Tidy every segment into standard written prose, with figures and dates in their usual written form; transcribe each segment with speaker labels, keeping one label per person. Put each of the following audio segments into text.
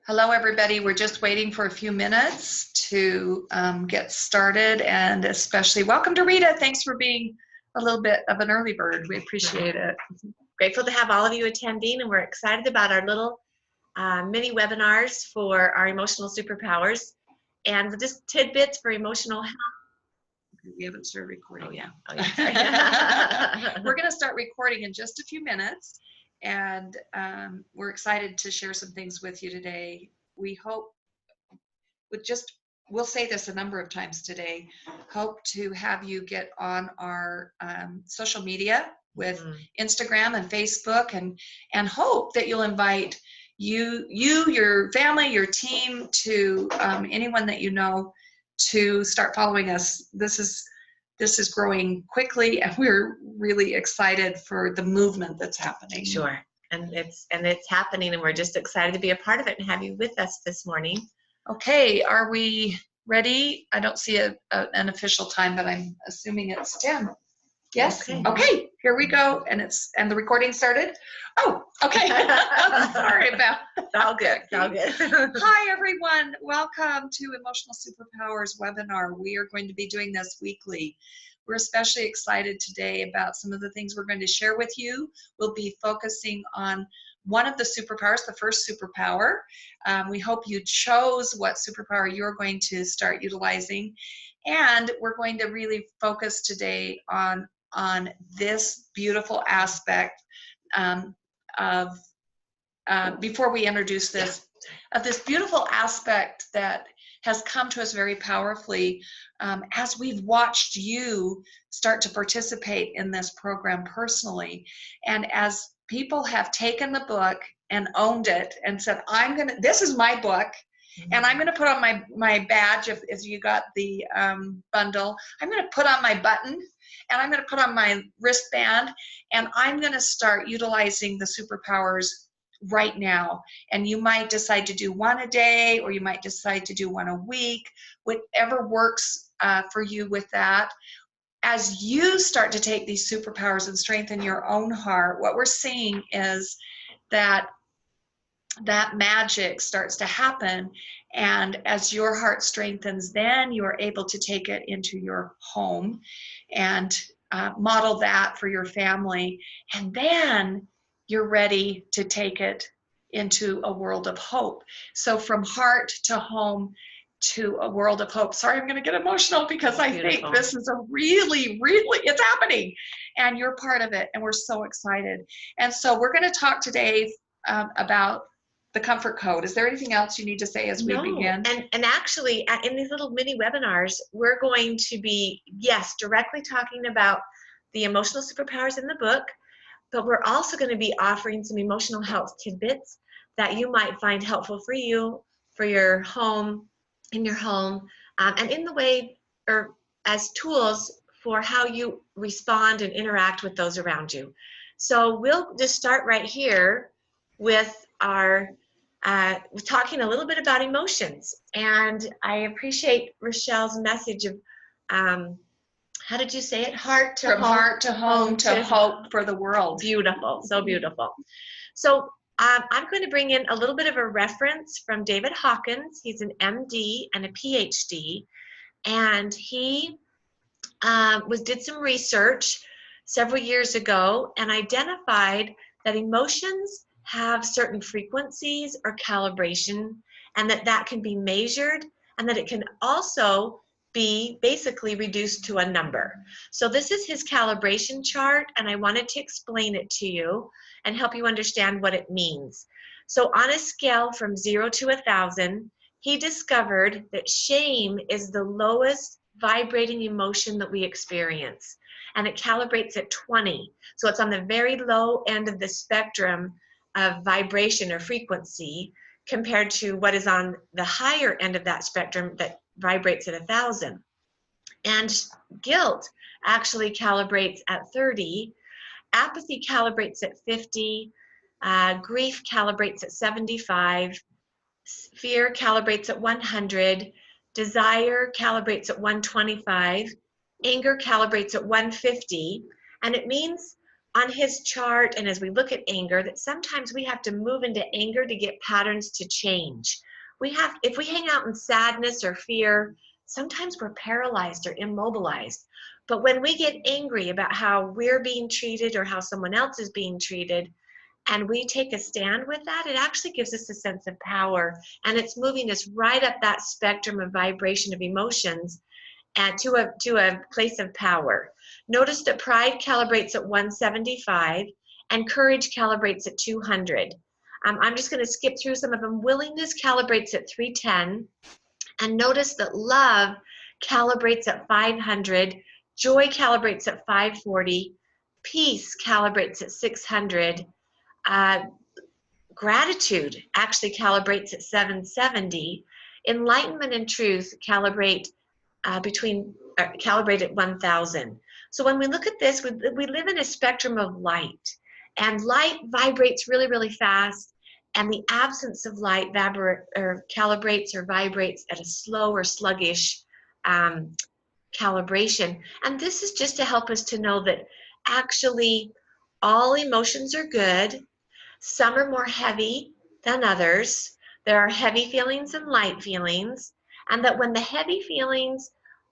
Speaker 1: Hello, everybody. We're just waiting for a few minutes to get started, and especially welcome to Rita. Thanks for being a little bit of an early bird. We appreciate it.
Speaker 2: Grateful to have all of you attending, and we're excited about our little mini webinars for our emotional superpowers and just tidbits for emotional health.
Speaker 1: We haven't started recording yet.
Speaker 2: Oh, yeah.
Speaker 1: We're going to start recording in just a few minutes, and we're excited to share some things with you today. We hope we'll say this a number of times today, hope to have you get on our social media with Instagram and Facebook, and hope that you'll invite your family, your team, to anyone that you know to start following us. This is growing quickly, and we're really excited for the movement that's happening.
Speaker 2: Sure, and it's happening, and we're just excited to be a part of it and have you with us this morning.
Speaker 1: Okay, are we ready? I don't see an official time, but I'm assuming it's 10. Yes. Okay, here we go, and the recording started. Oh, okay. Sorry about that.
Speaker 2: All good. All good.
Speaker 1: Hi, everyone. Welcome to Emotional Superpowers webinar. We are going to be doing this weekly. We're especially excited today about some of the things we're going to share with you. We'll be focusing on one of the superpowers, the first superpower. We hope you chose what superpower you're going to start utilizing. And we're going to really focus today on this beautiful aspect before we introduce this, of this beautiful aspect that has come to us very powerfully as we've watched you start to participate in this program personally, and as people have taken the book and owned it and said, this is my book, and I'm going to put on my badge if you got the bundle. I'm going to put on my button, and I'm going to put on my wristband, and I'm going to start utilizing the superpowers right now. And you might decide to do one a day, or you might decide to do one a week, whatever works for you with that. As you start to take these superpowers and strengthen your own heart, what we're seeing is that magic starts to happen, and as your heart strengthens, then you are able to take it into your home and model that for your family, and then you're ready to take it into a world of hope. So from heart to home to a world of hope. Sorry, I'm going to get emotional because I think this is a really, it's happening, and you're part of it, and we're so excited. And so we're going to talk today about the comfort code. Is there anything else you need to say as we begin?
Speaker 2: And actually, in these little mini webinars, we're going to be, directly talking about the emotional superpowers in the book, but we're also going to be offering some emotional health tidbits that you might find helpful for you, for your home, in your home, and in the way, or as tools for how you respond and interact with those around you. So we'll just start right here with our talking a little bit about emotions. And I appreciate Rochelle's message of, how did you say it? Heart to
Speaker 1: From
Speaker 2: home.
Speaker 1: Heart to home to hope for the world.
Speaker 2: Beautiful, so beautiful. So I'm going to bring in a little bit of a reference from David Hawkins. He's an MD and a PhD, and he did some research several years ago and identified that emotions have certain frequencies or calibration, and that can be measured, and that it can also be basically reduced to a number. So this is his calibration chart, and I wanted to explain it to you and help you understand what it means. So on a scale from 0 to 1,000, he discovered that shame is the lowest vibrating emotion that we experience, and it calibrates at 20. So it's on the very low end of the spectrum of vibration or frequency compared to what is on the higher end of that spectrum that vibrates at 1,000. And guilt actually calibrates at 30, apathy calibrates at 50, grief calibrates at 75, fear calibrates at 100, desire calibrates at 125, anger calibrates at 150, and it means on his chart, and as we look at anger, that sometimes we have to move into anger to get patterns to change. If we hang out in sadness or fear, sometimes we're paralyzed or immobilized. But when we get angry about how we're being treated or how someone else is being treated, and we take a stand with that, it actually gives us a sense of power, and it's moving us right up that spectrum of vibration of emotions and to a place of power. Notice that pride calibrates at 175 and courage calibrates at 200. I'm just going to skip through some of them. Willingness calibrates at 310, and notice that love calibrates at 500, joy calibrates at 540, peace calibrates at 600, gratitude actually calibrates at 770, enlightenment and truth calibrate at 1,000. So when we look at this, we live in a spectrum of light, and light vibrates really, really fast, and the absence of light calibrates or vibrates at a slow or sluggish calibration. And this is just to help us to know that actually all emotions are good. Some are more heavy than others. There are heavy feelings and light feelings, and that when the heavy feelings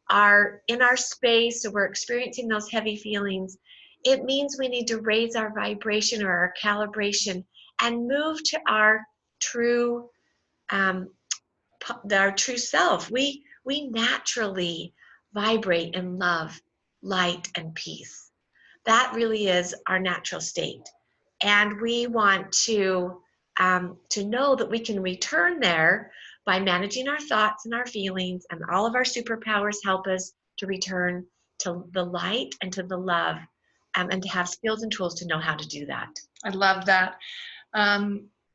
Speaker 2: are in our space, or we're experiencing those heavy feelings, it means we need to raise our vibration or our calibration and move to our true self. We naturally vibrate in love, light, and peace. That really is our natural state, and we want to know that we can return there by managing our thoughts and our feelings, and all of our superpowers help us to return to the light and to the love, and to have skills and tools to know how to do that.
Speaker 1: I love that.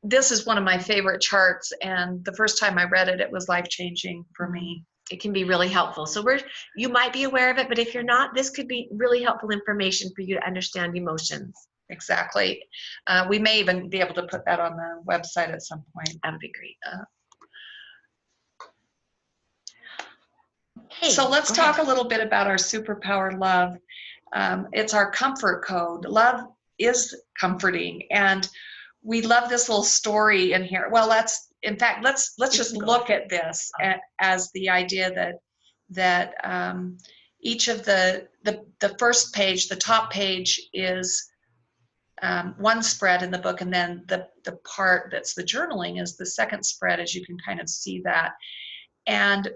Speaker 1: This is one of my favorite charts, and the first time I read it, it was life-changing for me.
Speaker 2: It can be really helpful. So you might be aware of it, but if you're not, this could be really helpful information for you to understand emotions.
Speaker 1: Exactly. We may even be able to put that on the website at some point.
Speaker 2: That would be great.
Speaker 1: So let's talk a little bit about our superpower, love. It's our comfort code. Love is comforting, and we love this little story in here. Well, let's just look at this as the idea that each of the first page, the top page, is one spread in the book, and then the part that's the journaling is the second spread, as you can kind of see that. And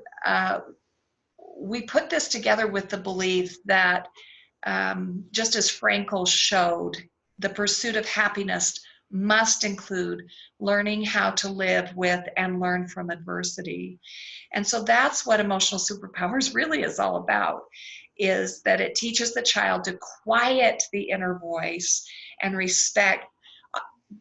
Speaker 1: we put this together with the belief that just as Frankl showed, the pursuit of happiness must include learning how to live with and learn from adversity. And so that's what Emotional Superpowers really is all about, is that it teaches the child to quiet the inner voice and respect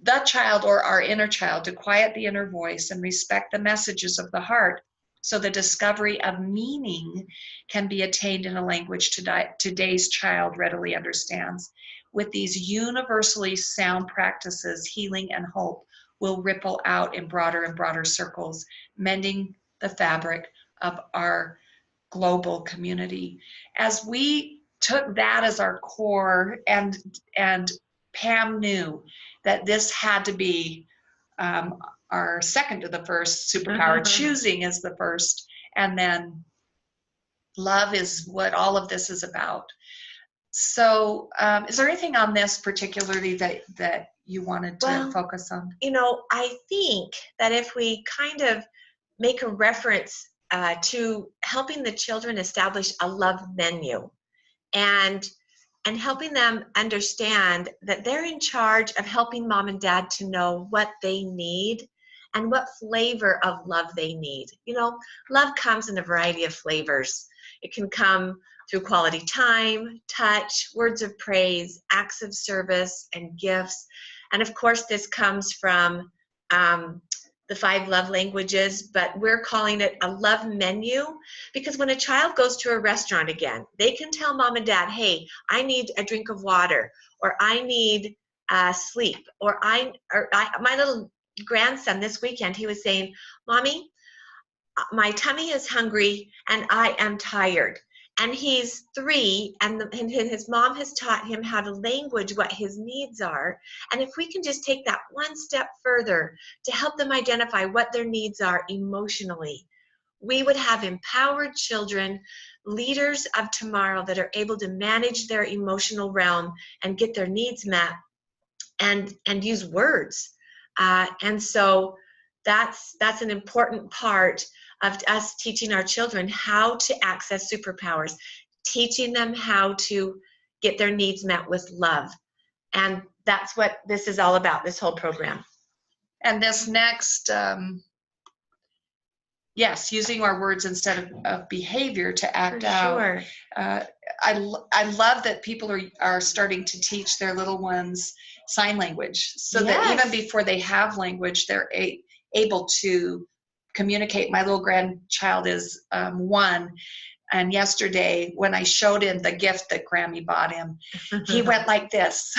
Speaker 1: the child, or our inner child, to quiet the inner voice and respect the messages of the heart, so the discovery of meaning can be attained in a language today's child readily understands. With these universally sound practices, healing and hope will ripple out in broader and broader circles, mending the fabric of our global community. As we took that as our core, and Pam knew that this had to be our second to the first superpower. Choosing is the first, and then love is what all of this is about. So is there anything on this particularly that you wanted to focus on?
Speaker 2: I think that if we kind of make a reference to helping the children establish a love menu, and helping them understand that they're in charge of helping mom and dad to know what they need and what flavor of love they need. Love comes in a variety of flavors. It can come through quality time, touch, words of praise, acts of service, and gifts. And of course, this comes from the 5 love languages, but we're calling it a love menu, because when a child goes to a restaurant again, they can tell mom and dad, hey, I need a drink of water, or I need sleep, or my little grandson this weekend, he was saying, Mommy, my tummy is hungry and I am tired. And he's 3, and his mom has taught him how to language what his needs are. And if we can just take that one step further to help them identify what their needs are emotionally, we would have empowered children, leaders of tomorrow that are able to manage their emotional realm and get their needs met and use words. And so that's an important part of us teaching our children how to access superpowers, teaching them how to get their needs met with love. And that's what this is all about, this whole program.
Speaker 1: And this next, yes, using our words instead of behavior to act
Speaker 2: For
Speaker 1: out.
Speaker 2: sure.
Speaker 1: I love that people are starting to teach their little ones sign language, so that even before they have language, they're able to communicate. My little grandchild is 1, and yesterday when I showed him the gift that Grammy bought him, he went like this.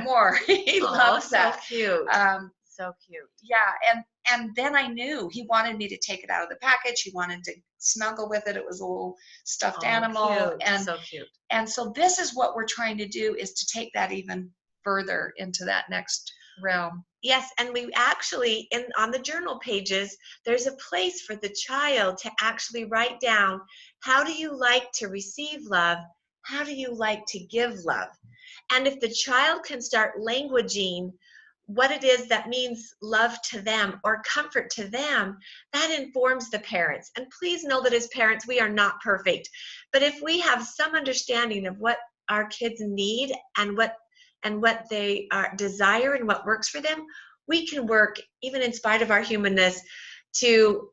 Speaker 1: more. He loves that.
Speaker 2: So cute. So cute.
Speaker 1: Yeah, and then I knew he wanted me to take it out of the package. He wanted to snuggle with it. It was a little stuffed animal.
Speaker 2: Cute.
Speaker 1: And
Speaker 2: so cute.
Speaker 1: And so this is what we're trying to do, is to take that even further into that next realm.
Speaker 2: Yes, and we actually, on the journal pages, there's a place for the child to actually write down, how do you like to receive love? How do you like to give love? And if the child can start languaging what it is that means love to them or comfort to them, that informs the parents. And please know that as parents, we are not perfect. But if we have some understanding of what our kids need and what they desire and what works for them, we can work, even in spite of our humanness, to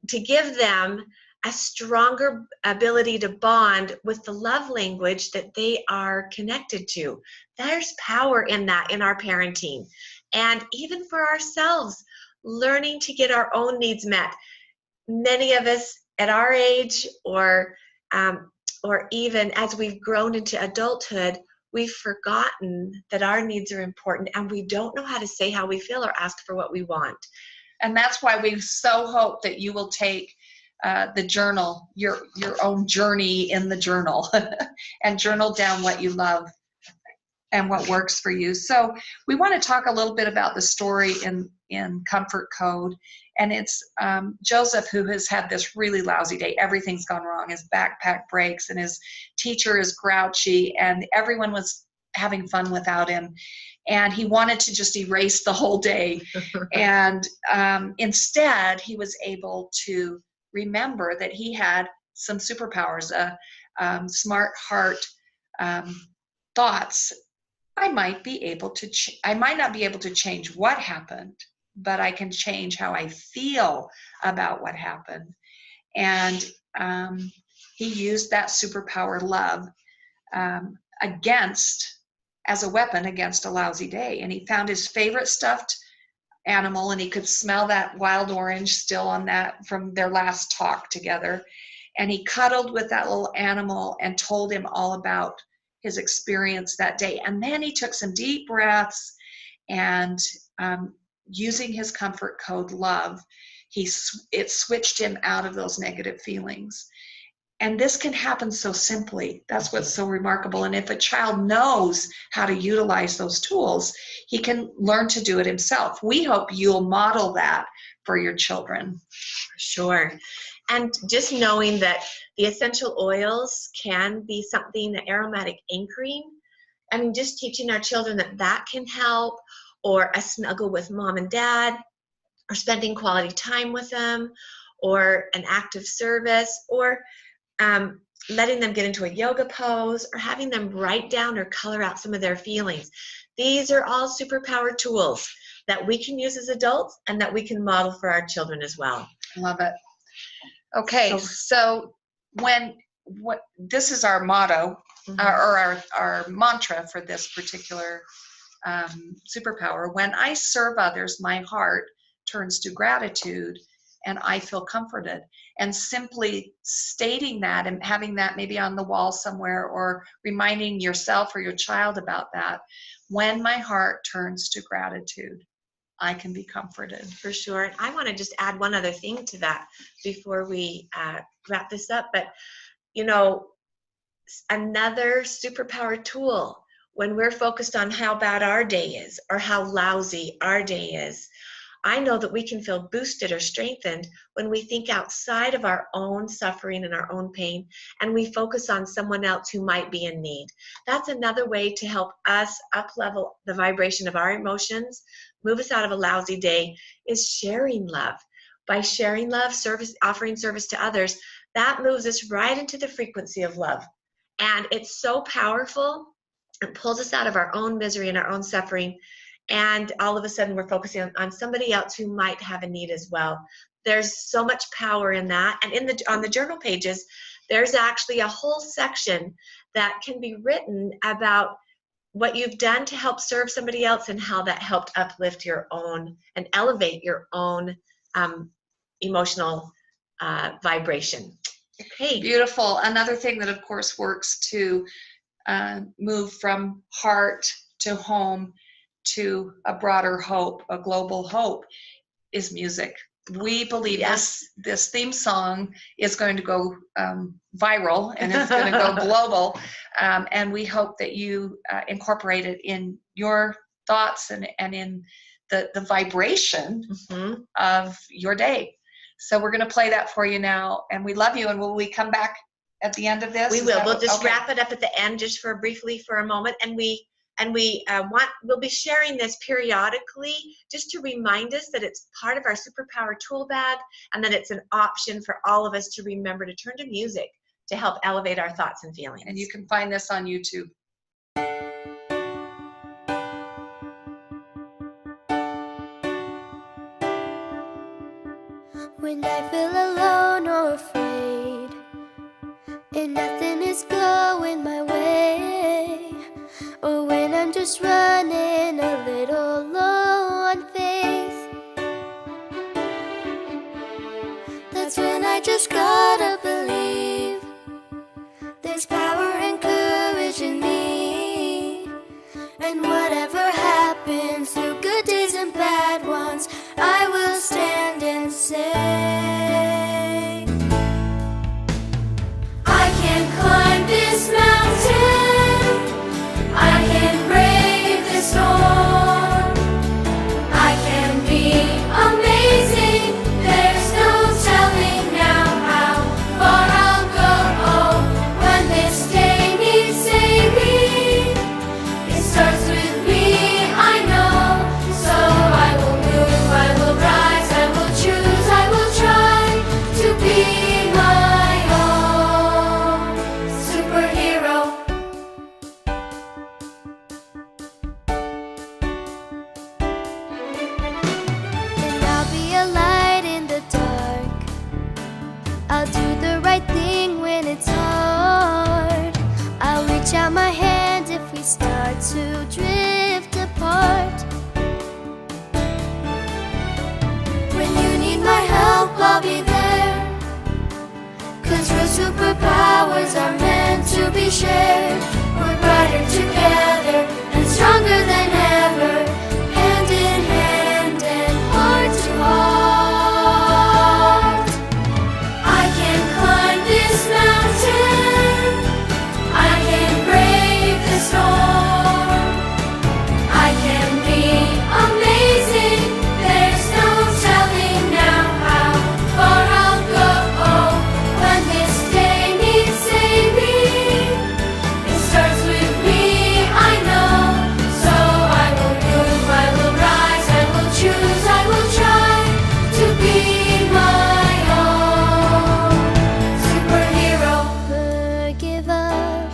Speaker 2: give them a stronger ability to bond with the love language that they are connected to. There's power in that, in our parenting. And even for ourselves, learning to get our own needs met. Many of us at our age, or even as we've grown into adulthood, we've forgotten that our needs are important, and we don't know how to say how we feel or ask for what we want.
Speaker 1: And that's why we so hope that you will take the journal, your own journey in the journal, and journal down what you love and what works for you. So we want to talk a little bit about the story in Comfort Code. And it's Joseph, who has had this really lousy day. Everything's gone wrong. His backpack breaks and his teacher is grouchy, and everyone was having fun without him. And he wanted to just erase the whole day. And instead, he was able to remember that he had some superpowers, smart heart thoughts. I might not be able to change what happened, but I can change how I feel about what happened. And he used that superpower, love, as a weapon against a lousy day. And he found his favorite stuffed animal, and he could smell that wild orange still on that from their last talk together. And he cuddled with that little animal and told him all about his experience that day. And then he took some deep breaths, and using his Comfort Code, love, it switched him out of those negative feelings. And this can happen so simply. That's what's so remarkable. And if a child knows how to utilize those tools, he can learn to do it himself. We hope you'll model that for your children.
Speaker 2: Sure. And just knowing that the essential oils can be something, aromatic anchoring. I mean, just teaching our children that can help, or a snuggle with mom and dad, or spending quality time with them, or an act of service, or letting them get into a yoga pose, or having them write down or color out some of their feelings. These are all superpower tools that we can use as adults and that we can model for our children as well.
Speaker 1: Love it. Okay, so this is our motto, or our mantra for this particular superpower. When I serve others, my heart turns to gratitude, and I feel comforted. And simply stating that and having that maybe on the wall somewhere, or reminding yourself or your child about that. When my heart turns to gratitude, I can be comforted.
Speaker 2: For sure. And I want to just add one other thing to that before we wrap this up. But you know, another superpower tool when we're focused on how bad our day is or how lousy our day is. I know that we can feel boosted or strengthened when we think outside of our own suffering and our own pain, and we focus on someone else who might be in need. That's another way to help us up-level the vibration of our emotions, move us out of a lousy day, is sharing love. By sharing love, service, offering service to others, that moves us right into the frequency of love. And it's so powerful. It pulls us out of our own misery and our own suffering. And all of a sudden, we're focusing on somebody else who might have a need as well. There's so much power in that. And on the journal pages, there's actually a whole section that can be written about what you've done to help serve somebody else and how that helped uplift your own and elevate your own emotional vibration. Okay.
Speaker 1: Beautiful. Another thing that, of course, works to move from heart to home to a broader hope, a global hope, is music. We believe this theme song is going to go viral and it's going to go global. And we hope that you incorporate it in your thoughts and in the vibration of your day. So we're going to play that for you now. And we love you. And will we come back at the end of this?
Speaker 2: We will. We'll just wrap it up at the end just briefly for a moment. And we'll be sharing this periodically just to remind us that it's part of our superpower tool bag and that it's an option for all of us to remember to turn to music to help elevate our thoughts and feelings.
Speaker 1: And you can find this on YouTube.
Speaker 3: When I feel alone or afraid and nothing is going my way, or when I'm just running a little low on faith, that's when I just gotta believe there's power and courage in me. And whatever happens, through good days and bad ones, I will stand and say, I can climb this mountain, I can brave the storm, I can be amazing, there's no telling now how far I'll go. When this day needs saving, it starts with me, I know. So I will move, I will rise, I will choose, I will try to be my own superhero. And I'll be a light in the dark, I'll do the right thing when it's hard, I'll reach out my hand if we start to drift apart. When you need my help, I'll be there, 'cause real superpowers are meant to be shared. We're brighter together and stronger than ever, hand in hand and heart to heart. I can climb this mountain, I can brave the storm, I can be amazing, there's no telling now how far I'll go. When this day needs saving, it starts with me, I know. So I will move, I will rise, I will choose, I will try to be my own superhero. Never give up,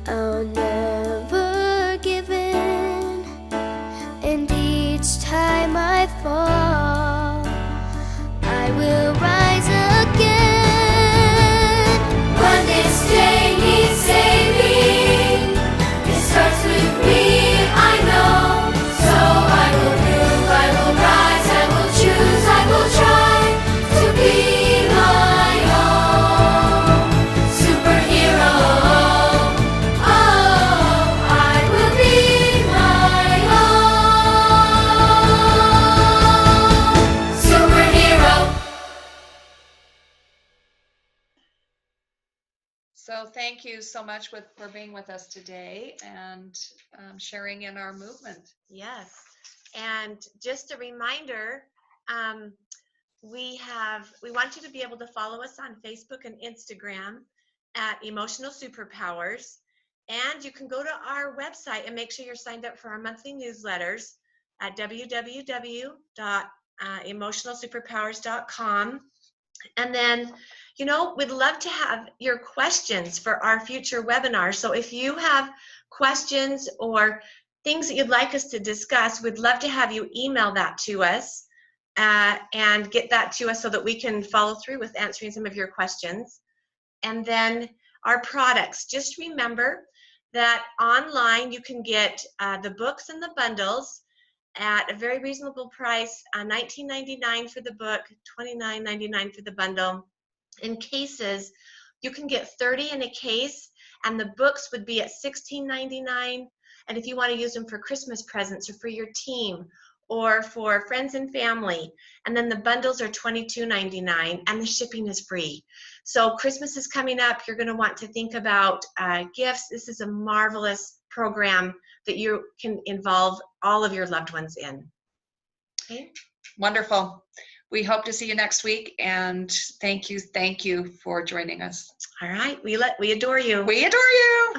Speaker 3: I'll never give in, and each time I fall, I will rise again. When this day needs saving, it starts with me, I know. So I will move, I will rise, I will choose, I will try to be my own superhero. Oh, I will be my own superhero.
Speaker 1: So thank you so much for being with us today and sharing in our movement.
Speaker 2: Yes. And just a reminder, we want you to be able to follow us on Facebook and Instagram at Emotional Superpowers. And you can go to our website and make sure you're signed up for our monthly newsletters at www.emotionalsuperpowers.com. And then, we'd love to have your questions for our future webinars. So if you have questions or things that you'd like us to discuss, we'd love to have you email that to us and get that to us so that we can follow through with answering some of your questions. And then our products. Just remember that online you can get the books and the bundles at a very reasonable price, $19.99 for the book, $29.99 for the bundle. In cases, you can get 30 in a case, and the books would be at $16.99. And if you want to use them for Christmas presents or for your team or for friends and family, and then the bundles are $22.99, and the shipping is free. So Christmas is coming up. You're going to want to think about gifts. This is a marvelous program that you can involve all of your loved ones in. Okay.
Speaker 1: Wonderful. We hope to see you next week, and thank you for joining us.
Speaker 2: All right. We adore you.
Speaker 1: We adore you.